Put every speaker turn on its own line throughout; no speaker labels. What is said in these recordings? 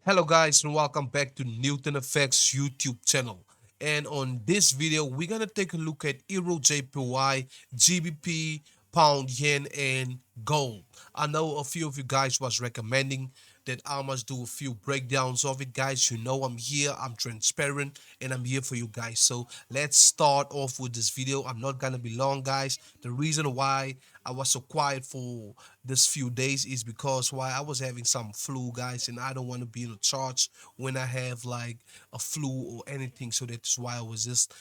Hello guys and welcome back to Newton Effects YouTube channel. And on this video, we're gonna take a look at Euro JPY, GBP, pound, yen, and gold. I know a few of you guys was recommending that I must do a few breakdowns of it, guys. You know I'm here, I'm transparent, and I'm here for you guys. So let's start off with this video. I'm not gonna be long, guys. The reason why I was so quiet for this few days is because why I was having some flu, guys, and I don't want to be in a charge when I have like a flu or anything. So that's why I was just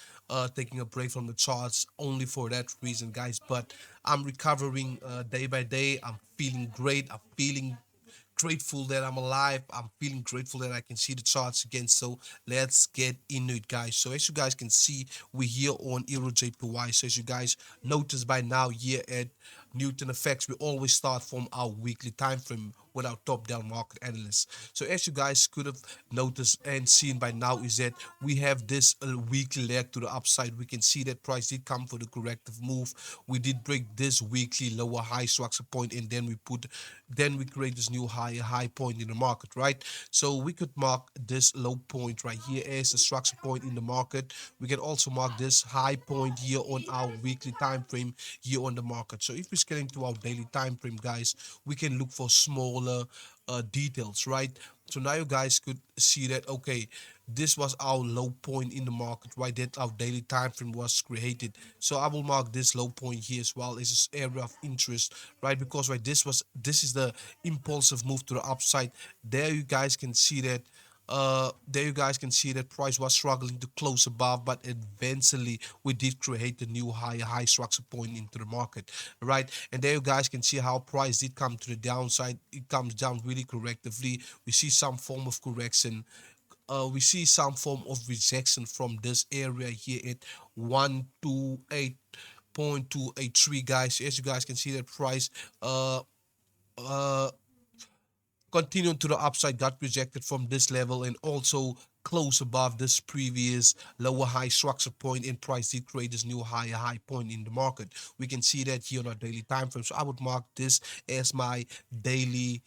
taking a break from the charts only for that reason, guys. But I'm recovering day by day. I'm feeling great. I'm feeling grateful that I'm alive. I'm feeling grateful that I can see the charts again. So let's get into it, guys. So as you guys can see, we're here on EURJPY. So as you guys notice by now, here at Newton Effects, we always start from our weekly time frame with our top-down market analysts. So as you guys could have noticed and seen by now, is that we have this weekly leg to the upside. We can see that price did come for the corrective move. We did break this weekly lower high structure point, and then we create this new high point in the market, right? So we could mark this low point right here as a structure point in the market. We can also mark this high point here on our weekly time frame here on the market. So if we scale into our daily time frame, guys, we can look for smaller details, right? So now you guys could see that, okay, this was our low point in the market, right? That our daily time frame was created. So I will mark this low point here as well as this area of interest, right? Because right, this is the impulsive move to the upside. There you guys can see that price was struggling to close above, but eventually we did create the new high structure point into the market, right? And there you guys can see how price did come to the downside. It comes down really correctively. We see some form of correction. We see some form of rejection from this area here at 128.283, guys. As you guys can see, that price uh uh continued to the upside, got rejected from this level, and also close above this previous lower high structure point, and price did create this new high point in the market. We can see that here on our daily time frame. So I would mark this as my daily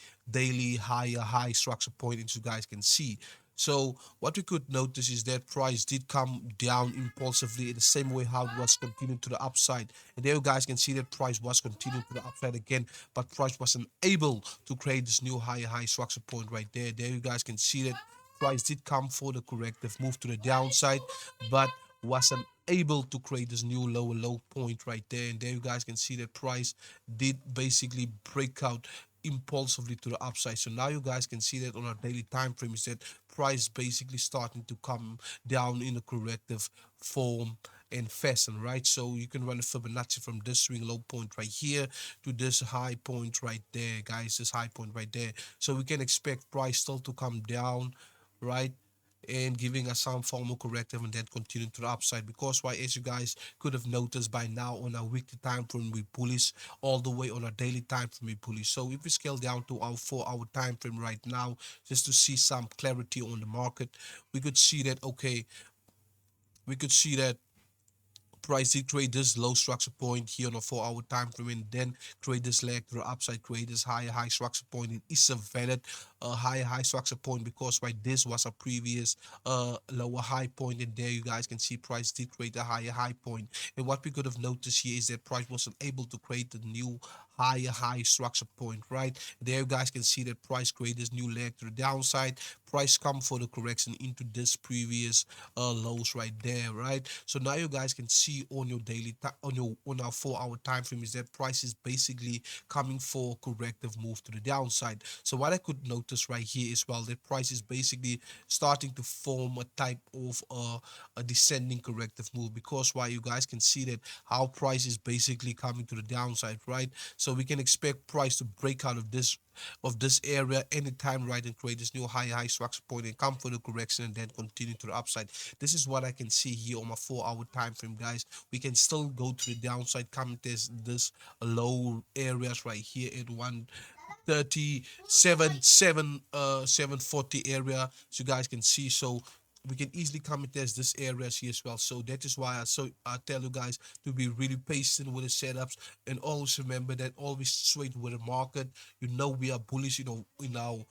high structure point, as you guys can see. So what we could notice is that price did come down impulsively in the same way how it was continuing to the upside. And there you guys can see that price was continuing to the upside again, but price wasn't able to create this new high structure point right there. There you guys can see that price did come for the corrective move to the downside, but wasn't able to create this new lower low point right there. And there you guys can see that price did basically break out impulsively to the upside. So now you guys can see that on our daily time frame is that price basically starting to come down in a corrective form and fashion, right? So you can run a Fibonacci from this swing low point right here to this high point right there, guys. This high point right there. So we can expect price still to come down, right? And giving us some form of corrective and then continue to the upside, because why, as you guys could have noticed by now, on our weekly time frame we bullish, all the way on our daily time frame we bullish. So if we scale down to our 4 hour time frame right now, just to see some clarity on the market, we could see that, okay, we could see that price did create this low structure point here on a 4 hour time frame, and then create this leg to the upside, create this high structure point. It is a valid high structure point, because right, this was a previous lower high point, and there you guys can see price did create a high point. And what we could have noticed here is that price wasn't able to create the new high structure point, right? There you guys can see that price create this new leg to the downside, price come for the correction into this previous lows right there, right? So now you guys can see on your daily on our 4 hour time frame is that price is basically coming for corrective move to the downside. So what I could notice right here is, well, that price is basically starting to form a type of a descending corrective move, because why, you guys can see that how price is basically coming to the downside, right? So we can expect price to break out of this area anytime, right, and create this new high structure point and come for the correction and then continue to the upside. This is what I can see here on my 4 hour time frame, guys. We can still go to the downside, come test this low areas right here at 740 area, so you guys can see. So we can easily come and test this areas here as well. So that is why I tell you guys to be really patient with the setups, and always remember that always trade with the market. You know we are bullish, in our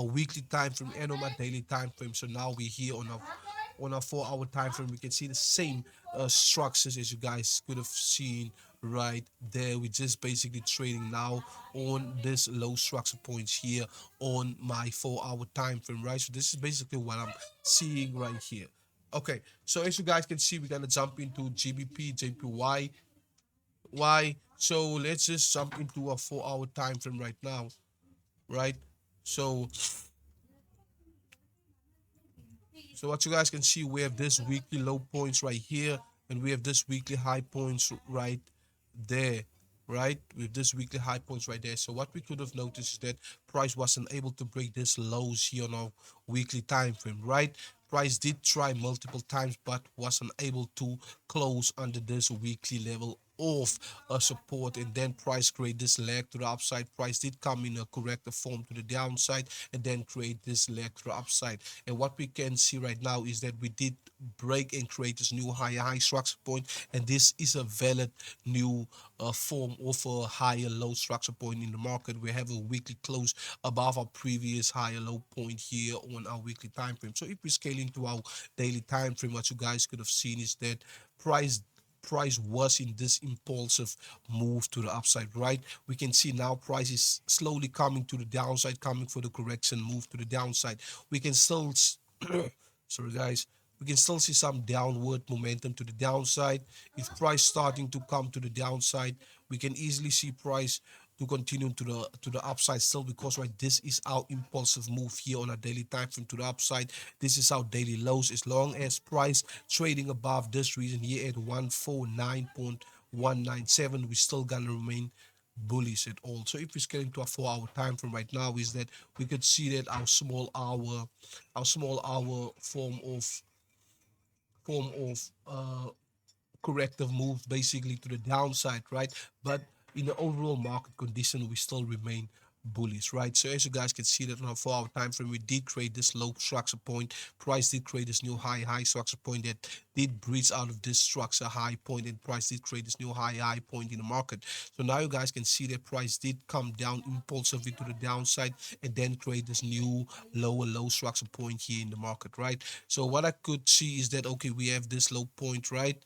weekly time frame and on my daily time frame. So now we're here on a 4 hour time frame. We can see the same structures as you guys could have seen right there. We're just basically trading now on this low structure points here on my 4 hour time frame, right? So this is basically what I'm seeing right here. Okay, so as you guys can see, we're gonna jump into GBP, JPY, Y. So let's just jump into a 4 hour time frame right now, right? So so what you guys can see, we have this weekly low points right here, and we have this weekly high points right there, right? With this weekly high points right there. So what we could have noticed is that price wasn't able to break this lows here on our weekly time frame, right? Price did try multiple times, but wasn't able to close under this weekly level of support, and then price create this leg to the upside. Price did come in a corrective form to the downside and then create this leg to the upside. And what we can see right now is that we did break and create this new high structure point, and this is a valid new form of a higher low structure point in the market. We have a weekly close above our previous higher low point here on our weekly time frame. So if we scale into our daily time frame, what you guys could have seen is that price was in this impulsive move to the upside, right? We can see now price is slowly coming to the downside, coming for the correction move to the downside. We can still sorry guys, we can still see some downward momentum to the downside. If price starting to come to the downside, we can easily see price to continue to the upside still, because right, this is our impulsive move here on a daily time frame to the upside. This is our daily lows. As long as price trading above this region here at 149.197, we still gonna remain bullish at all. So if we scale into a 4 hour time frame right now, is that we could see that our small hour form of corrective move basically to the downside, right? But in the overall market condition, we still remain bullish, right? So as you guys can see that on a 4 hour time frame, we did create this low structure point. Price did create this new high structure point that did breach out of this structure high point, and price did create this new high point in the market. So now you guys can see that price did come down impulsively to the downside and then create this new low structure point here in the market, right? So what I could see is that, okay, we have this low point, right?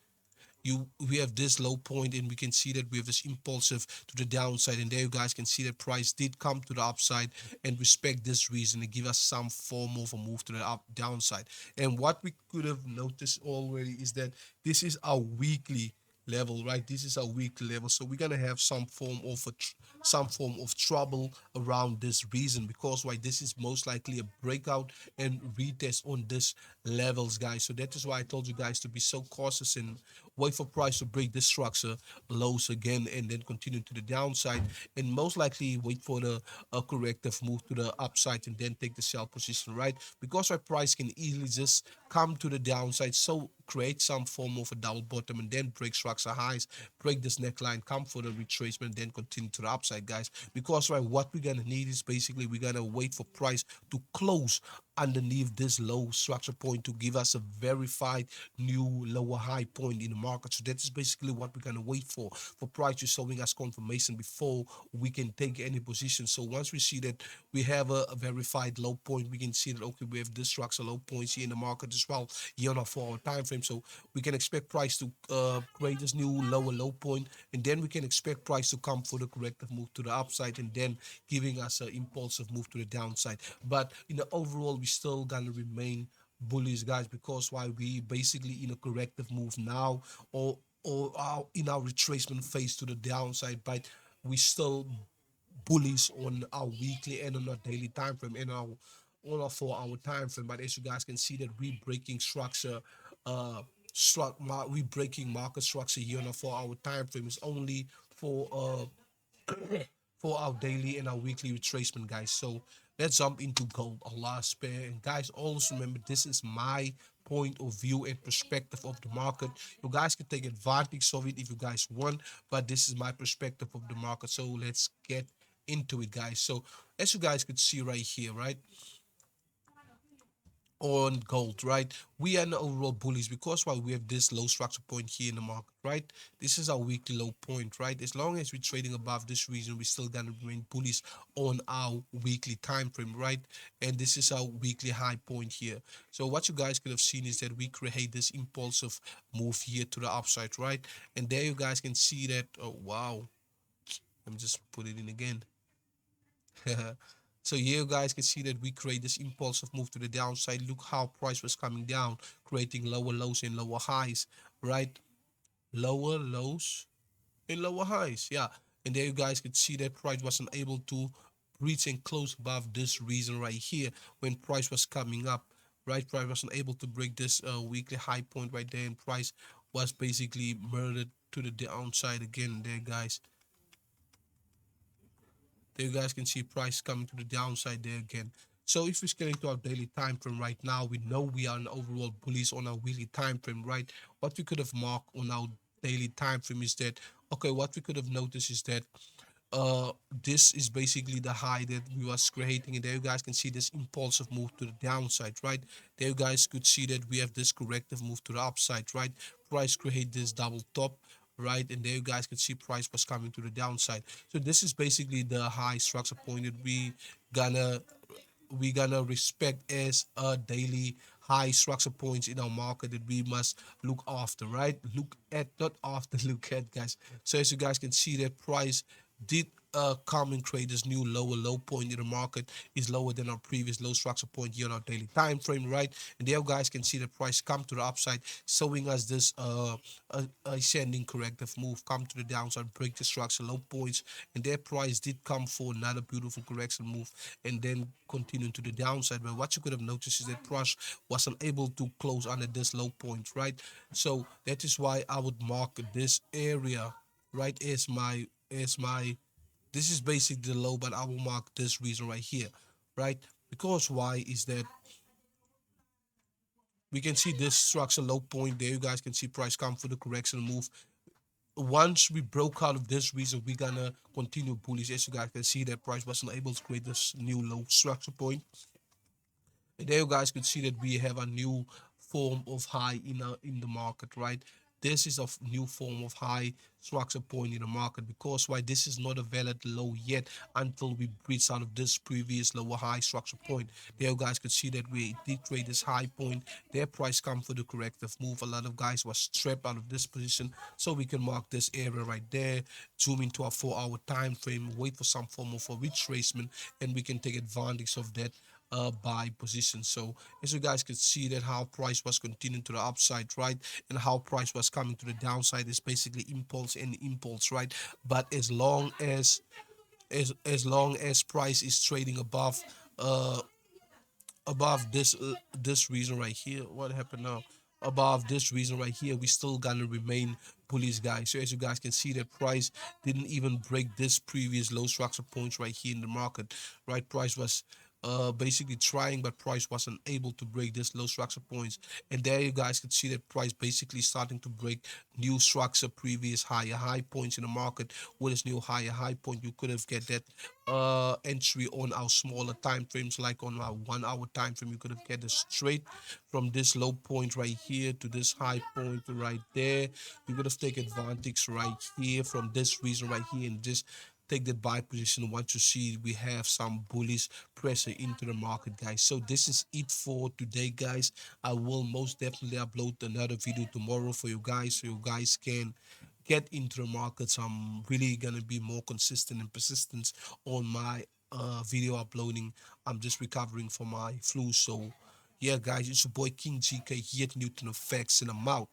We have this low point, and we can see that we have this impulsive to the downside, and there you guys can see that price did come to the upside and respect this reason and give us some form of a move to the downside. And what we could have noticed already is that this is our weekly level, right? This is our weekly level, so we're gonna have some form of trouble around this reason, because why, this is most likely a breakout and retest on this levels, guys. So that is why I told you guys to be so cautious and wait for price to break this structure lows again and then continue to the downside, and most likely wait for the corrective move to the upside and then take the sell position, right? Because our price can easily just come to the downside, so create some form of a double bottom and then break structure highs, break this neckline, come for the retracement, then continue to the upside, guys. Because right, what we're gonna need is basically we're gonna wait for price to close underneath this low structure point to give us a verified new lower high point in the market. So that is basically what we're gonna wait for price to showing us confirmation before we can take any position. So once we see that we have a verified low point, we can see that, okay, we have this structure low points here in the market as well here on a 4 hour time frame. So we can expect price to create this new low point, and then we can expect price to come for the corrective move to the upside and then giving us an impulsive move to the downside. But in the overall, we still gonna remain bullish, guys, because why, we basically in a corrective move now, or in our retracement phase to the downside, but we still bullish on our weekly and on our daily time frame and our on our 4 hour time frame. But as you guys can see that we breaking structure, we breaking market structure here on a 4 hour time frame is only for for our daily and our weekly retracement, guys. So let's jump into gold, our last pair. And guys, always remember, this is my point of view and perspective of the market. You guys can take advantage of it if you guys want, but this is my perspective of the market. So let's get into it, guys. So as you guys could see right here, right, on gold, right? We are in the overall bullies because while we have this low structure point here in the market, right? This is our weekly low point, right? As long as we're trading above this region, we still gonna remain bullish on our weekly time frame, right? And this is our weekly high point here. So what you guys could have seen is that we create this impulsive move here to the upside, right? And there you guys can see that. Oh wow, let me just put it in again. So here you guys can see that we create this impulsive move to the downside. Look how price was coming down, creating lower lows and lower highs, right? Lower lows and lower highs, yeah. And there you guys could see that price wasn't able to reach and close above this reason right here when price was coming up, right? Price wasn't able to break this weekly high point right there, and price was basically murdered to the downside again there, guys. There you guys can see price coming to the downside there again. So if we're scaling to our daily time frame right now, we know we are an overall bullish on our weekly time frame, right? What we could have marked on our daily time frame is that, okay, what we could have noticed is that uh this is basically the high that we was creating, and there you guys can see this impulsive move to the downside, right? There you guys could see that we have this corrective move to the upside, right? Price create this double top, right? And there you guys can see price was coming to the downside. So this is basically the high structure point that gonna we gonna respect as a daily high structure points in our market that we must look after, right? Look at, not after, look at, guys. So as you guys can see, that price did come and create this new lower low point in the market, is lower than our previous low structure point here on our daily time frame, right? And there you guys can see the price come to the upside, showing us this ascending corrective move, come to the downside, break the structure low points, and their price did come for another beautiful correction move and then continue to the downside. But what you could have noticed is that price was unable to close under this low point, right? So that is why I would mark this area, right, as my this is basically the low, but I will mark this reason right here, right? Because why is that we can see this structure low point there. You guys can see price come for the correction move. Once we broke out of this reason, we're gonna continue bullish. As you guys can see, that price wasn't able to create this new low structure point. And there you guys could see that we have a new form of high in the market, right? This is a new form of high structure point in the market, because why, this is not a valid low yet until we breach out of this previous lower high structure point. There you guys could see that we did trade this high point. Their price come for the corrective move. A lot of guys was trapped out of this position, so we can mark this area right there, zoom into a 4-hour time frame, wait for some form of a retracement, and we can take advantage of that buy position. So as you guys can see that how price was continuing to the upside, right, and how price was coming to the downside is basically impulse and impulse, right? But as long as price is trading uh above this reason right here, what happened now, above this reason right here, we still gonna remain bullish, guys. So as you guys can see, that price didn't even break this previous low structure points right here in the market, right? Price was basically trying, but price wasn't able to break this low structure points. And there you guys can see that price basically starting to break new structure previous higher high points in the market. With this new higher high point, you could have get that entry on our smaller time frames, like on our 1 hour time frame. You could have get it straight from this low point right here to this high point right there. You could have taken advantage right here from this reason right here, and just take the buy position once you see we have some bullish pressure into the market, guys. So this is it for today, guys. I will most definitely upload another video tomorrow for you guys, so you guys can get into the markets. I'm really gonna be more consistent and persistent on my video uploading. I'm just recovering from my flu, so yeah, guys, it's your boy King GK here at Newton Effects, and I'm out.